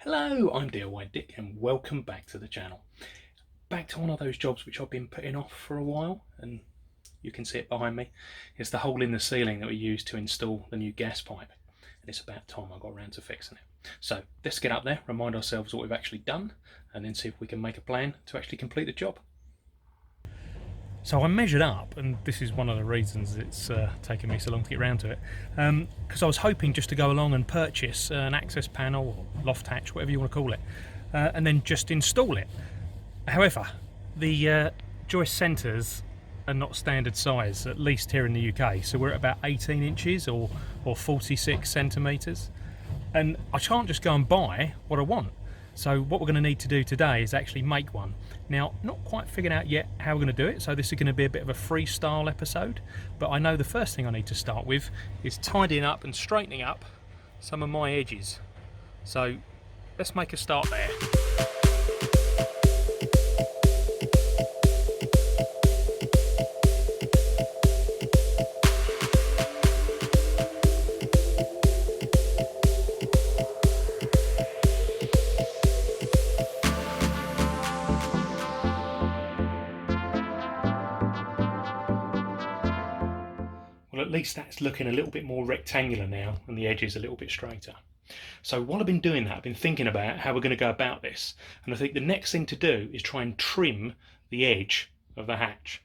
Hello, I'm DIY Dick and welcome back to the channel. Back to one of those jobs which I've been putting off for a while, and you can see it behind me. It's the hole in the ceiling that we used to install the new gas pipe, and it's about time I got around to fixing it. So let's get up there, remind ourselves what we've actually done, and then see if we can make a plan to actually complete the job. So I measured up, and this is one of the reasons it's taken me so long to get around to it, because I was hoping just to go along and purchase an access panel or loft hatch, whatever you want to call it, and then just install it. However, the joist centres are not standard size, at least here in the UK, so we're at about 18 inches or 46 centimetres, and I can't just go and buy what I want. So what we're going to need to do today is actually make one. Now, not quite figured out yet how we're going to do it, so this is going to be a bit of a freestyle episode, but I know the first thing I need to start with is tidying up and straightening up some of my edges. So let's make a start there. Well, at least that's looking a little bit more rectangular now and the edges a little bit straighter. So while I've been doing that, I've been thinking about how we're going to go about this, and I think the next thing to do is try and trim the edge of the hatch.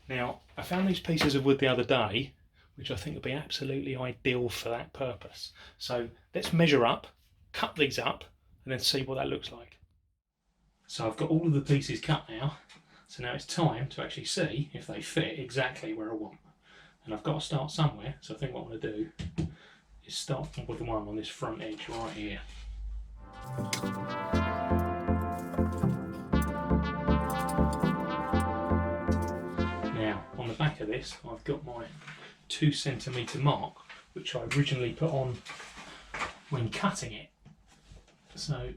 Now, I found these pieces of wood the other day which I think would be absolutely ideal for that purpose. So let's measure up, cut these up, and then see what that looks like. So I've got all of the pieces cut now, so now it's time to actually see if they fit exactly where I want. And I've got to start somewhere, so I think what I'm going to do is start with the one on this front edge right here. Now, on the back of this, I've got my 2 centimetre mark, which I originally put on when cutting it. So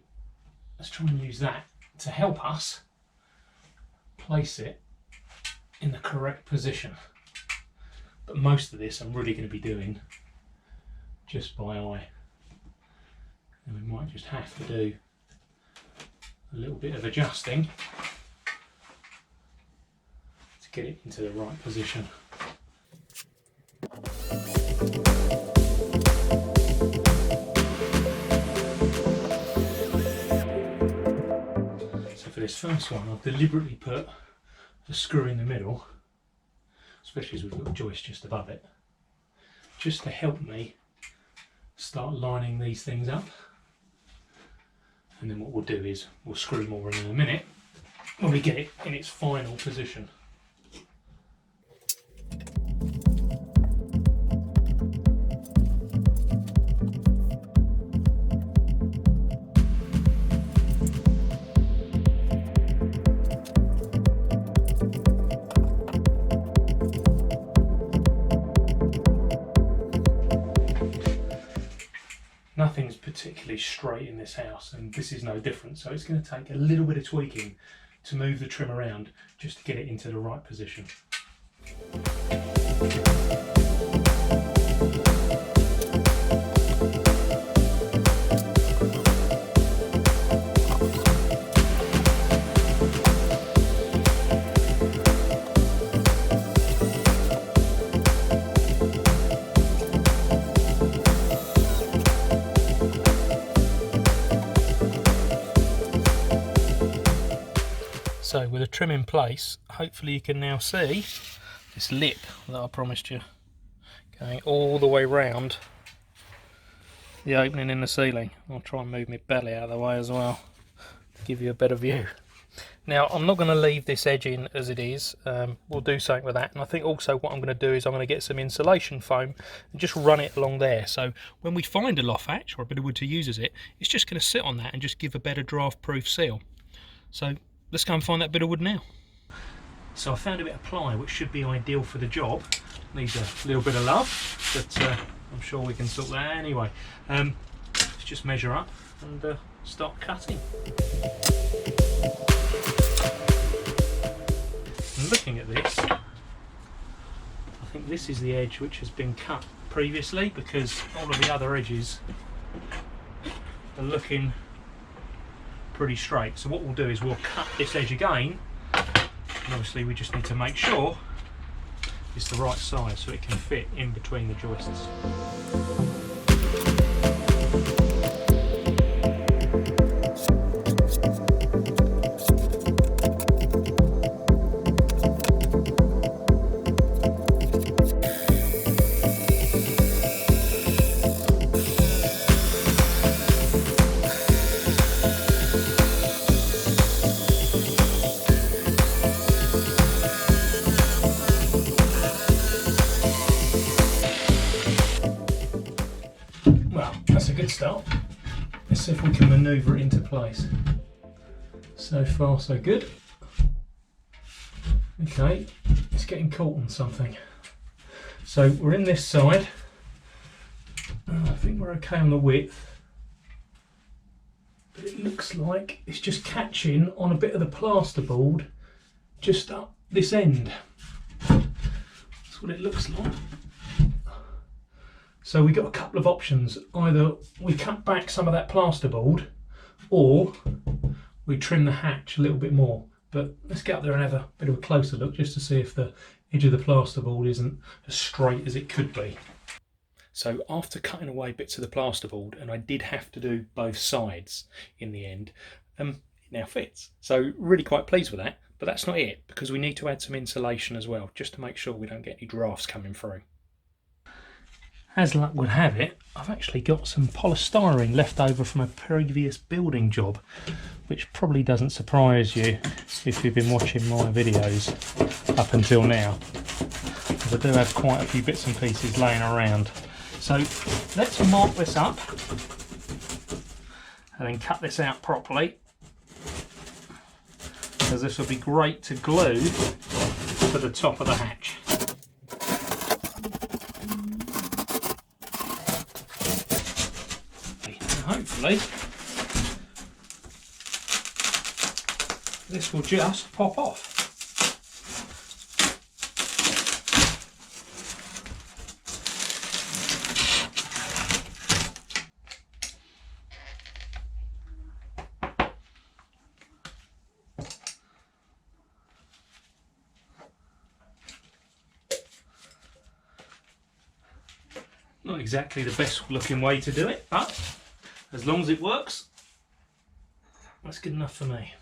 let's try and use that to help us place it in the correct position. But most of this I'm really going to be doing just by eye, and we might just have to do a little bit of adjusting to get it into the right position. So for this first one, I've deliberately put a screw in the middle, especially as we've got a joist just above it, just to help me start lining these things up. And then what we'll do is we'll screw more in a minute when we get it in its final position. Nothing's particularly straight in this house, and this is no different, so it's going to take a little bit of tweaking to move the trim around just to get it into the right position. So with the trim in place, hopefully you can now see this lip that I promised you going all the way round the opening in the ceiling. I'll try and move my belly out of the way as well to give you a better view. Now, I'm not going to leave this edge in as it is. We'll do something with that, and I think also what I'm going to do is I'm going to get some insulation foam and just run it along there, so when we find a loft hatch or a bit of wood to use as it, it's just going to sit on that and just give a better draft proof seal. So let's go and find that bit of wood now. So I found a bit of ply which should be ideal for the job. Needs a little bit of love, but I'm sure we can sort that out anyway. Let's just measure up and start cutting. And looking at this, I think this is the edge which has been cut previously, because all of the other edges are looking pretty straight. So what we'll do is we'll cut this edge again, and obviously we just need to make sure it's the right size so it can fit in between the joists. Well, that's a good start. Let's see if we can manoeuvre it into place. So far so good. Okay, it's getting caught on something. So we're in this side. I think we're okay on the width. But it looks like it's just catching on a bit of the plasterboard just up this end. That's what it looks like. So we've got a couple of options. Either we cut back some of that plasterboard or we trim the hatch a little bit more. But let's get up there and have a bit of a closer look just to see if the edge of the plasterboard isn't as straight as it could be. So after cutting away bits of the plasterboard, and I did have to do both sides in the end, it now fits. So really quite pleased with that, but that's not it, because we need to add some insulation as well, just to make sure we don't get any drafts coming through. As luck would have it, I've actually got some polystyrene left over from a previous building job, which probably doesn't surprise you if you've been watching my videos up until now, because I do have quite a few bits and pieces laying around. So let's mark this up and then cut this out properly, because this will be great to glue to the top of the hatch. Hopefully this will just pop off. Not exactly the best looking way to do it, but as long as it works, that's good enough for me.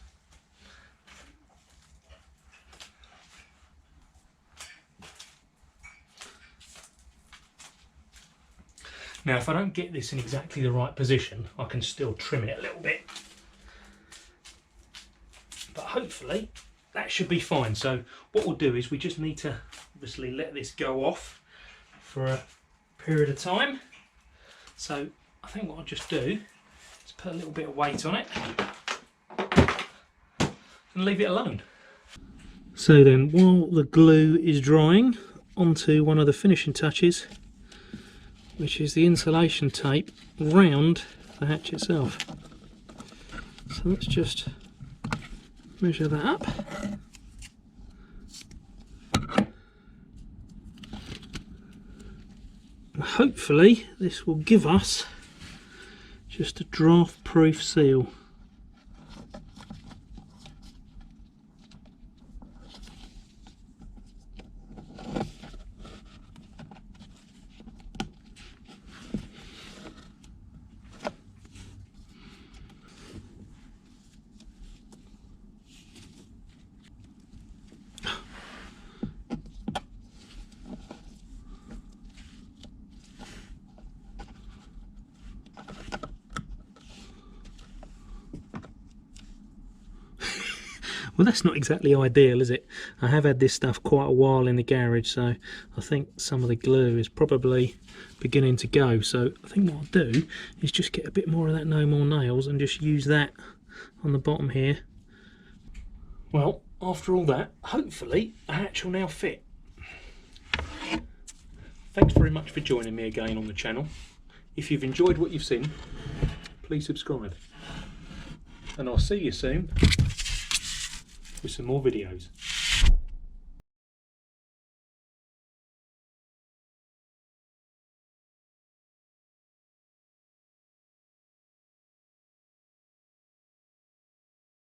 Now, if I don't get this in exactly the right position, I can still trim it a little bit. But hopefully that should be fine. So what we'll do is we just need to obviously let this go off for a period of time. So I think what I'll just do is put a little bit of weight on it and leave it alone. So then, while the glue is drying, onto one of the finishing touches, which is the insulation tape round the hatch itself. So let's just measure that up. Hopefully this will give us just a draft proof seal. Well, that's not exactly ideal, is it? I have had this stuff quite a while in the garage, so I think some of the glue is probably beginning to go. So I think what I'll do is just get a bit more of that No More Nails and just use that on the bottom here. Well, after all that, hopefully the hatch will now fit. Thanks very much for joining me again on the channel. If you've enjoyed what you've seen, please subscribe. And I'll see you soon with some more videos.